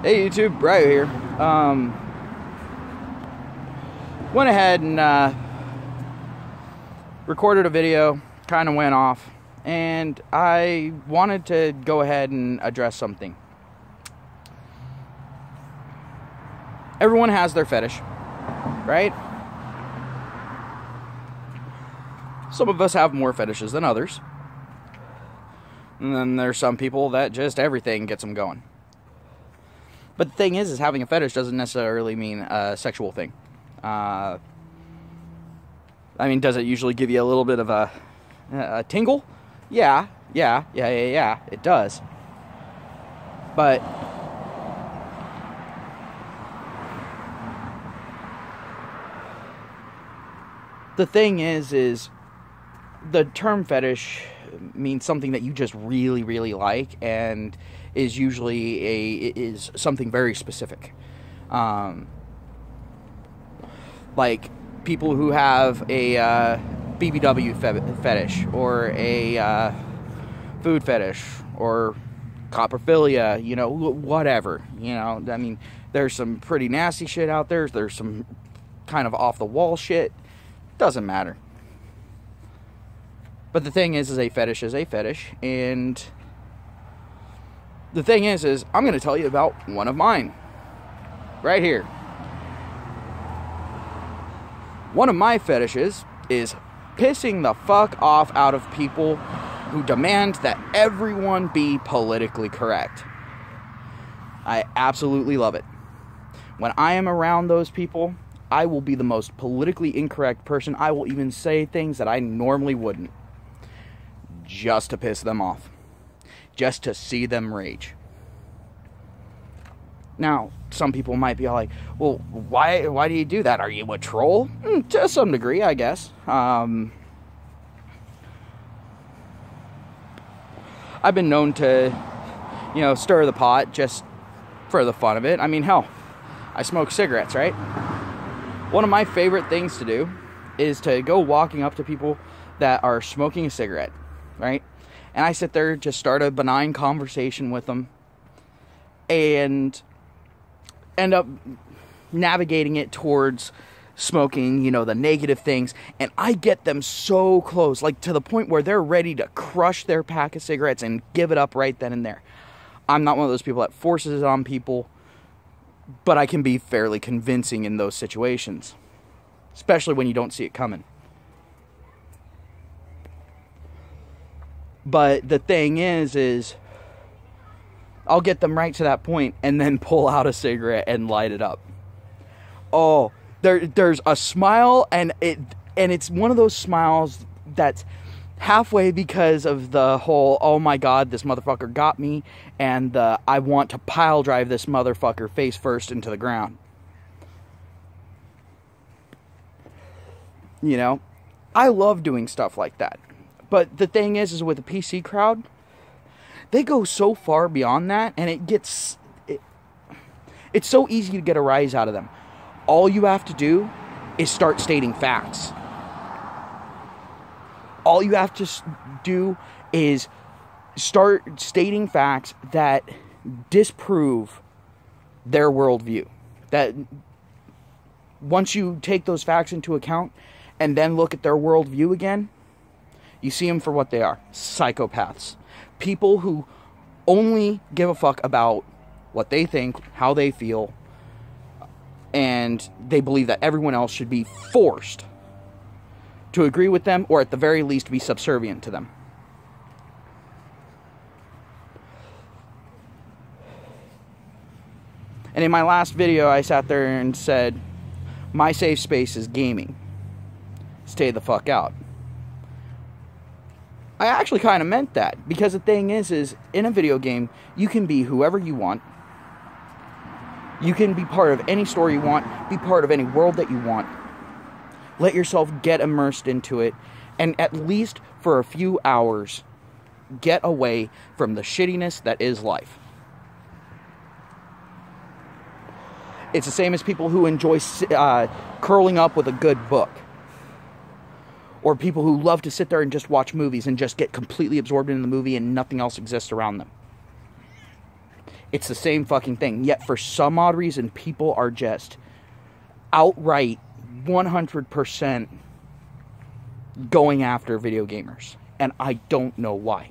Hey YouTube, Ryo here. Went ahead and recorded a video, kind of went off, and I wanted to go ahead and address something. Everyone has their fetish, right? Some of us have more fetishes than others. And then there's some people that just everything gets them going. But the thing is having a fetish doesn't necessarily mean a sexual thing. I mean, does it usually give you a little bit of a tingle? Yeah, it does. But the thing is the term fetish means something that you just really, really like, and is usually is something very specific. Like people who have a BBW fetish, or a food fetish, or coprophilia, you know, whatever. You know, I mean, there's some pretty nasty shit out there. There's some kind of off the wall shit. Doesn't matter. But the thing is a fetish is a fetish, and the thing is I'm going to tell you about one of mine, right here. One of my fetishes is pissing the fuck off out of people who demand that everyone be politically correct. I absolutely love it. When I am around those people, I will be the most politically incorrect person. I will even say things that I normally wouldn't, just to piss them off, just to see them rage. Now, some people might be like, well, why do you do that? Are you a troll? To some degree, I guess. I've been known to, you know, stir the pot just for the fun of it. I mean, hell, I smoke cigarettes, right? One of my favorite things to do is to go walking up to people that are smoking a cigarette, right? And I sit there, just start a benign conversation with them, and end up navigating it towards smoking, you know, the negative things. And I get them so close, like to the point where they're ready to crush their pack of cigarettes and give it up right then and there. I'm not one of those people that forces it on people, but I can be fairly convincing in those situations, especially when you don't see it coming. But the thing is I'll get them right to that point and then pull out a cigarette and light it up. Oh, there's a smile, and it's one of those smiles that's halfway because of the whole, oh my god, this motherfucker got me, and I want to pile drive this motherfucker face first into the ground. You know, I love doing stuff like that. But the thing is with the PC crowd, they go so far beyond that, and it's so easy to get a rise out of them. All you have to do is start stating facts. All you have to do is start stating facts that disprove their worldview. That once you take those facts into account and then look at their worldview again, you see them for what they are: psychopaths. People who only give a fuck about what they think, how they feel, and they believe that everyone else should be forced to agree with them, or at the very least be subservient to them. And in my last video, I sat there and said, my safe space is gaming. Stay the fuck out. I actually kind of meant that, because the thing is in a video game, you can be whoever you want. You can be part of any story you want, be part of any world that you want. Let yourself get immersed into it, and at least for a few hours, get away from the shittiness that is life. It's the same as people who enjoy curling up with a good book. Or people who love to sit there and just watch movies and just get completely absorbed in the movie and nothing else exists around them. It's the same fucking thing. Yet for some odd reason, people are just outright 100% going after video gamers. And I don't know why.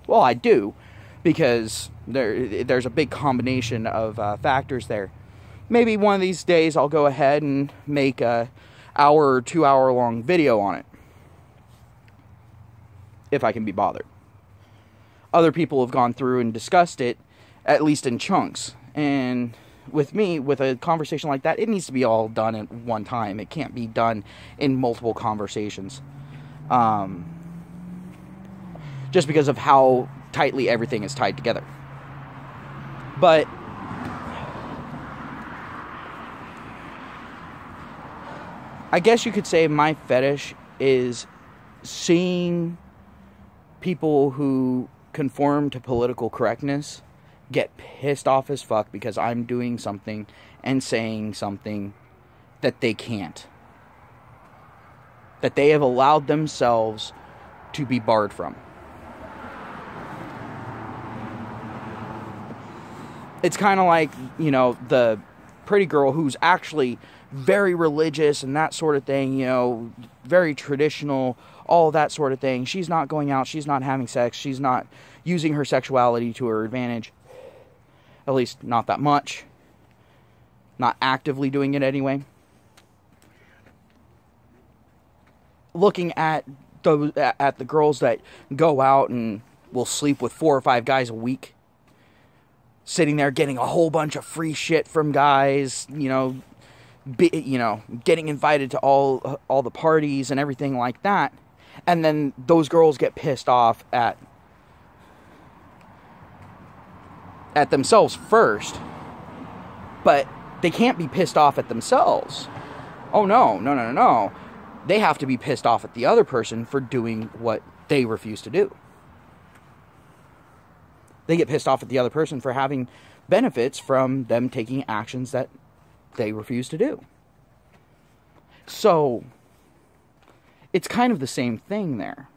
Well, I do, because there's a big combination of factors there. Maybe one of these days I'll go ahead and make a hour or 2 hour long video on it, if I can be bothered. Other people have gone through and discussed it, at least in chunks. And with me, with a conversation like that, it needs to be all done at one time. It can't be done in multiple conversations. Just because of how tightly everything is tied together. But I guess you could say my fetish is seeing people who conform to political correctness get pissed off as fuck because I'm doing something and saying something that they can't. That they have allowed themselves to be barred from. It's kind of like, you know, the pretty girl who's actually very religious and that sort of thing, you know, very traditional, all that sort of thing. She's not going out, she's not having sex, she's not using her sexuality to her advantage. At least not that much. Not actively doing it anyway. Looking at the girls that go out and will sleep with 4 or 5 guys a week. Sitting there getting a whole bunch of free shit from guys, you know, getting invited to all the parties and everything like that. And then those girls get pissed off at themselves first. But they can't be pissed off at themselves. Oh no. They have to be pissed off at the other person for doing what they refuse to do. They get pissed off at the other person for having benefits from them taking actions that they refuse to do. So, it's kind of the same thing there.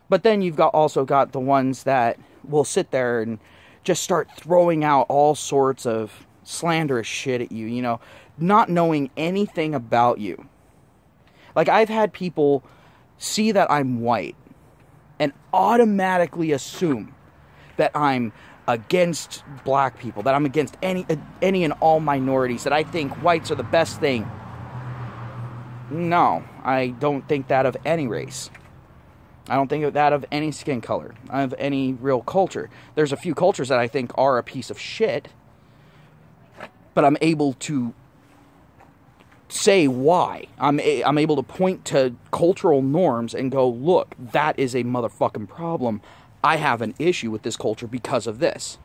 But then you've also got the ones that will sit there and just start throwing out all sorts of slanderous shit at you, you know, not knowing anything about you. Like, I've had people see that I'm white and automatically assume that I'm against black people, that I'm against any and all minorities, that I think whites are the best thing. No, I don't think that of any race. I don't think of that of any skin color, of any real culture. There's a few cultures that I think are a piece of shit, but I'm able to say why. I'm able to point to cultural norms and go, look, that is a motherfucking problem. I have an issue with this culture because of this.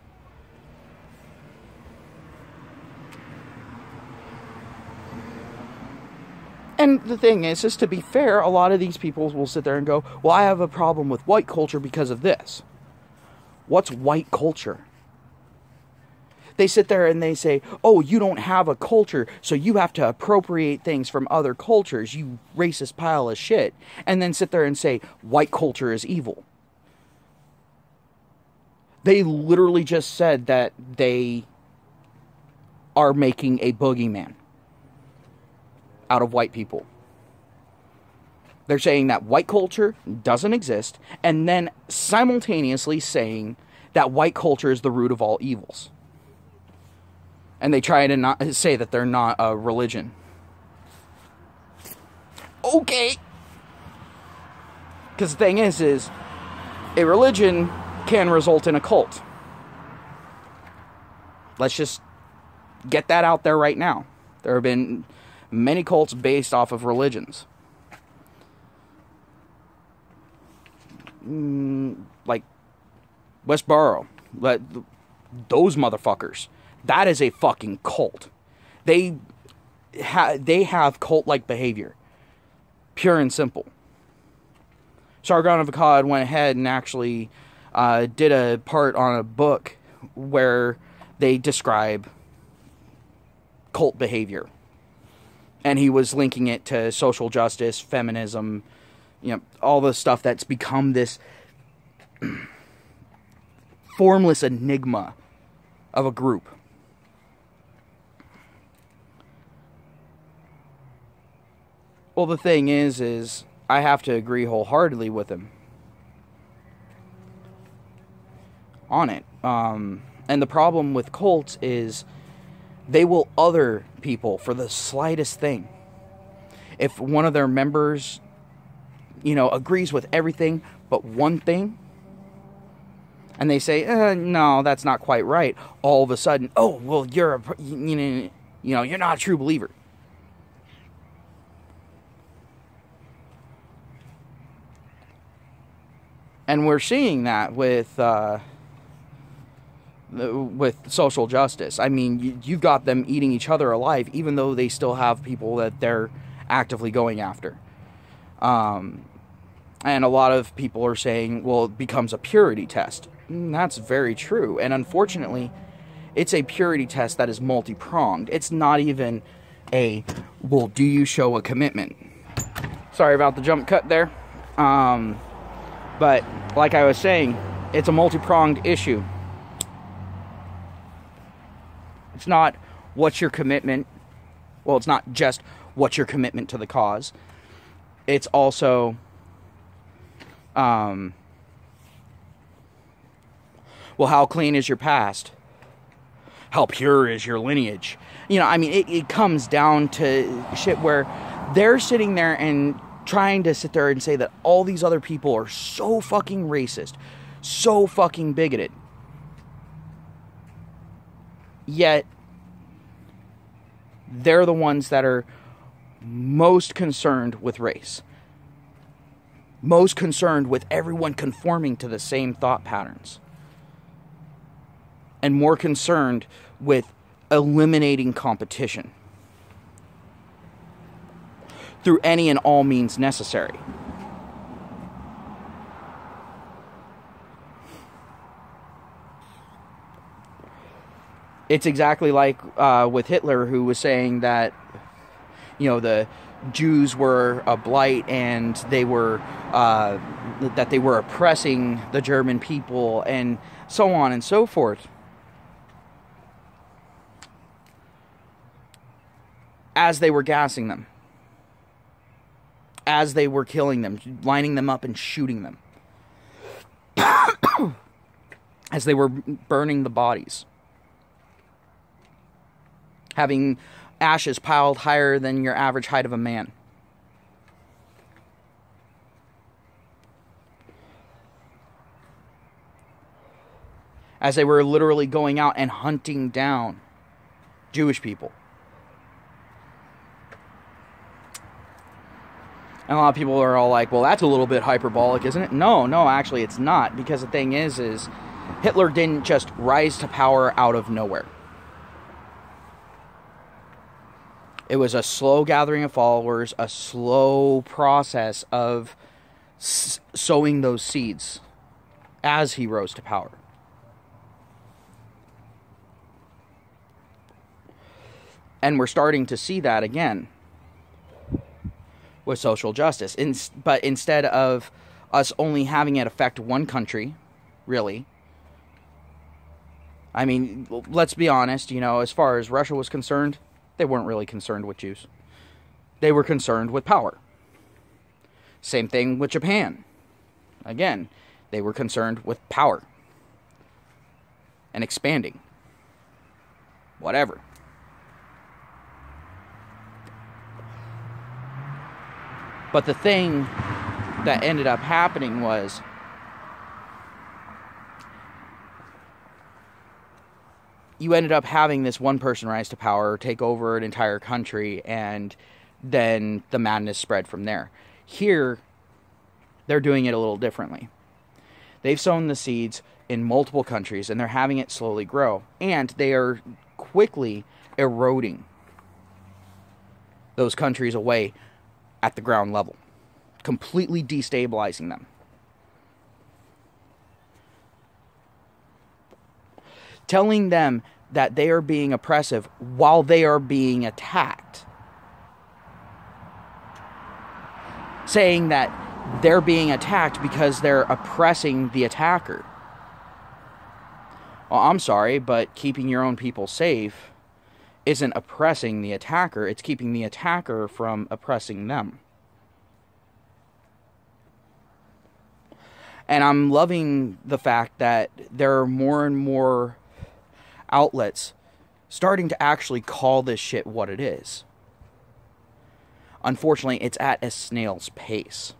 And the thing is to be fair, a lot of these people will sit there and go, well, I have a problem with white culture because of this. What's white culture? They sit there and they say, oh, you don't have a culture, so you have to appropriate things from other cultures, you racist pile of shit. And then sit there and say, white culture is evil. They literally just said that they are making a boogeyman out of white people. They're saying that white culture doesn't exist, and then simultaneously saying that white culture is the root of all evils. And they try to not say that they're not a religion. Okay. Because the thing is a religion can result in a cult. Let's just get that out there right now. There have been many cults based off of religions. Like Westboro. Those motherfuckers. That is a fucking cult. They have cult-like behavior. Pure and simple. Sargon of Akkad went ahead and actually did a part on a book where they describe cult behavior. And he was linking it to social justice, feminism, you know, all the stuff that's become this formless enigma of a group. Well, the thing is I have to agree wholeheartedly with him on it. And the problem with cults is they will other people for the slightest thing. If one of their members, agrees with everything but one thing, and they say, no, that's not quite right, all of a sudden, oh, well, you're not a true believer. And we're seeing that with social justice. I mean, you've got them eating each other alive, even though they still have people that they're actively going after. And a lot of people are saying, well, it becomes a purity test. And that's very true. And unfortunately, it's a purity test that is multi-pronged. It's not even well, do you show a commitment? Sorry about the jump cut there. But like I was saying, it's a multi-pronged issue. It's not what's your commitment. Well, it's not just what's your commitment to the cause. It's also, well, how clean is your past? How pure is your lineage? It comes down to shit where they're sitting there and trying to sit there and say that all these other people are so fucking racist, so fucking bigoted. Yet, they're the ones that are most concerned with race. Most concerned with everyone conforming to the same thought patterns. And more concerned with eliminating competition through any and all means necessary. It's exactly like with Hitler, who was saying that, the Jews were a blight and they were that they were oppressing the German people and so on and so forth. As they were gassing them. As they were killing them, lining them up and shooting them. As they were burning the bodies. Having ashes piled higher than your average height of a man. As they were literally going out and hunting down Jewish people. And a lot of people are all like, well, that's a little bit hyperbolic, isn't it? No, actually it's not. Because the thing is Hitler didn't just rise to power out of nowhere. It was a slow gathering of followers, a slow process of sowing those seeds as he rose to power. And we're starting to see that again with social justice. But instead of us only having it affect one country, really, I mean, let's be honest, as far as Russia was concerned, they weren't really concerned with Jews. They were concerned with power. Same thing with Japan. Again, they were concerned with power. And expanding. Whatever. But the thing that ended up happening was you ended up having this one person rise to power, take over an entire country, and then the madness spread from there. Here, they're doing it a little differently. They've sown the seeds in multiple countries, and they're having it slowly grow. And they are quickly eroding those countries away at the ground level, completely destabilizing them. Telling them that they are being oppressive while they are being attacked. Saying that they're being attacked because they're oppressing the attacker. Well, I'm sorry, but keeping your own people safe isn't oppressing the attacker. It's keeping the attacker from oppressing them. And I'm loving the fact that there are more and more outlets starting to actually call this shit what it is. Unfortunately, it's at a snail's pace.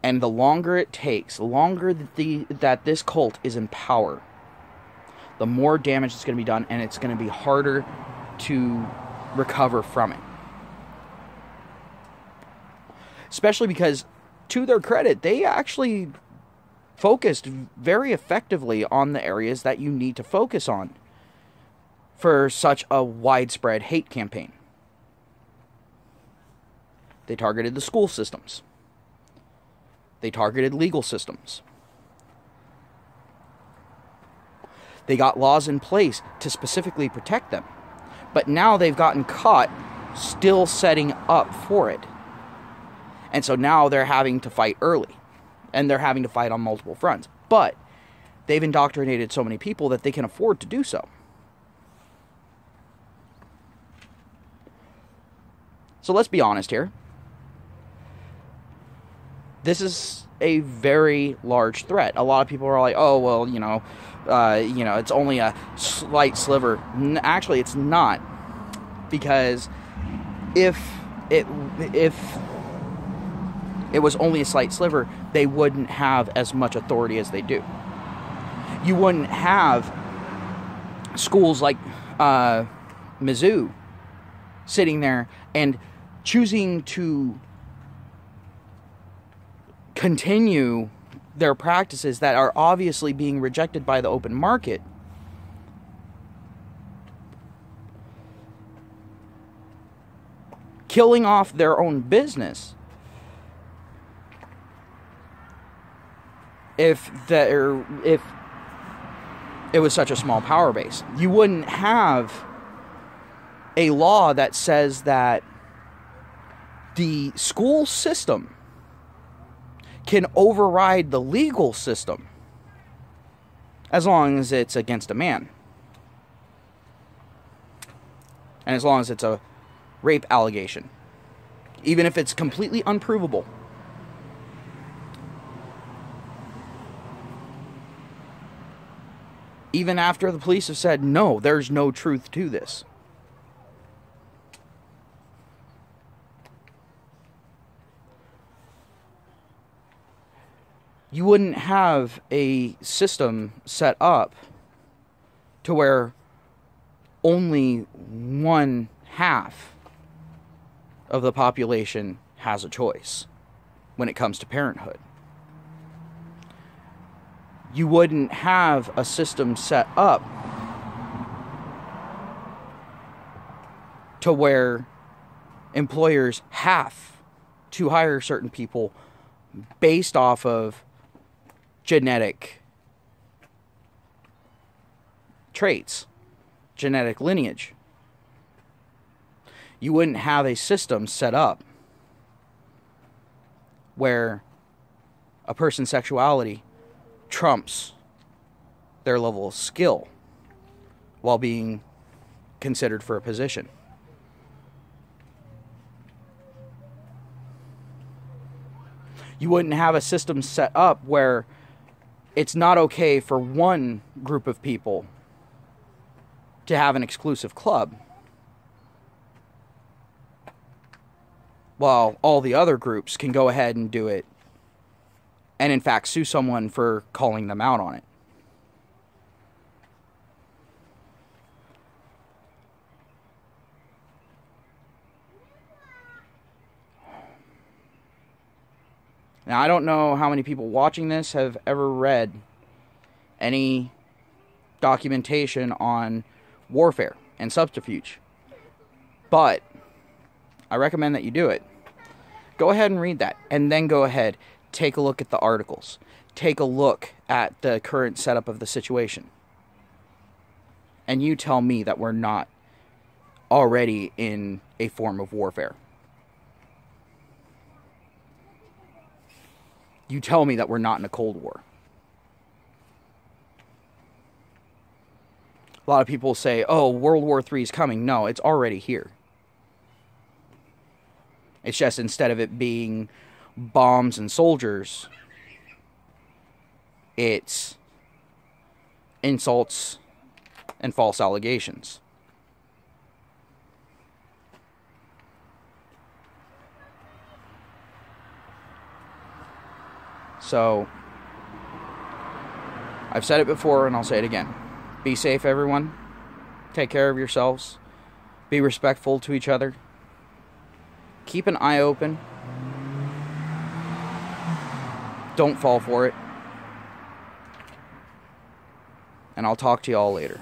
And the longer it takes, the longer that this cult is in power, the more damage is going to be done, and it's going to be harder to recover from it. Especially because, to their credit, they actually focused very effectively on the areas that you need to focus on for such a widespread hate campaign. They targeted the school systems. They targeted legal systems. They got laws in place to specifically protect them. But now they've gotten caught still setting up for it. And so now they're having to fight early. And they're having to fight on multiple fronts. But they've indoctrinated so many people that they can afford to do so. So let's be honest here. This is a very large threat. A lot of people are like, "Oh, well, it's only a slight sliver." Actually, it's not, because if it was only a slight sliver, they wouldn't have as much authority as they do. You wouldn't have schools like Mizzou sitting there and choosing to continue their practices that are obviously being rejected by the open market. Killing off their own business. If it was such a small power base. You wouldn't have a law that says that the school system can override the legal system as long as it's against a man. And as long as it's a rape allegation. Even if it's completely unprovable. Even after the police have said, no, there's no truth to this. You wouldn't have a system set up to where only one half of the population has a choice when it comes to parenthood. You wouldn't have a system set up to where employers have to hire certain people based off of genetic traits, genetic lineage. You wouldn't have a system set up where a person's sexuality trumps their level of skill while being considered for a position. You wouldn't have a system set up where it's not okay for one group of people to have an exclusive club, while all the other groups can go ahead and do it, and in fact sue someone for calling them out on it. Now, I don't know how many people watching this have ever read any documentation on warfare and subterfuge, but I recommend that you do it. Go ahead and read that, and then go ahead, take a look at the articles. Take a look at the current setup of the situation. And you tell me that we're not already in a form of warfare. You tell me that we're not in a Cold War. A lot of people say, oh, World War III is coming. No, it's already here. It's just instead of it being bombs and soldiers, it's insults and false allegations. So, I've said it before and I'll say it again. Be safe, everyone. Take care of yourselves. Be respectful to each other. Keep an eye open. Don't fall for it. And I'll talk to you all later.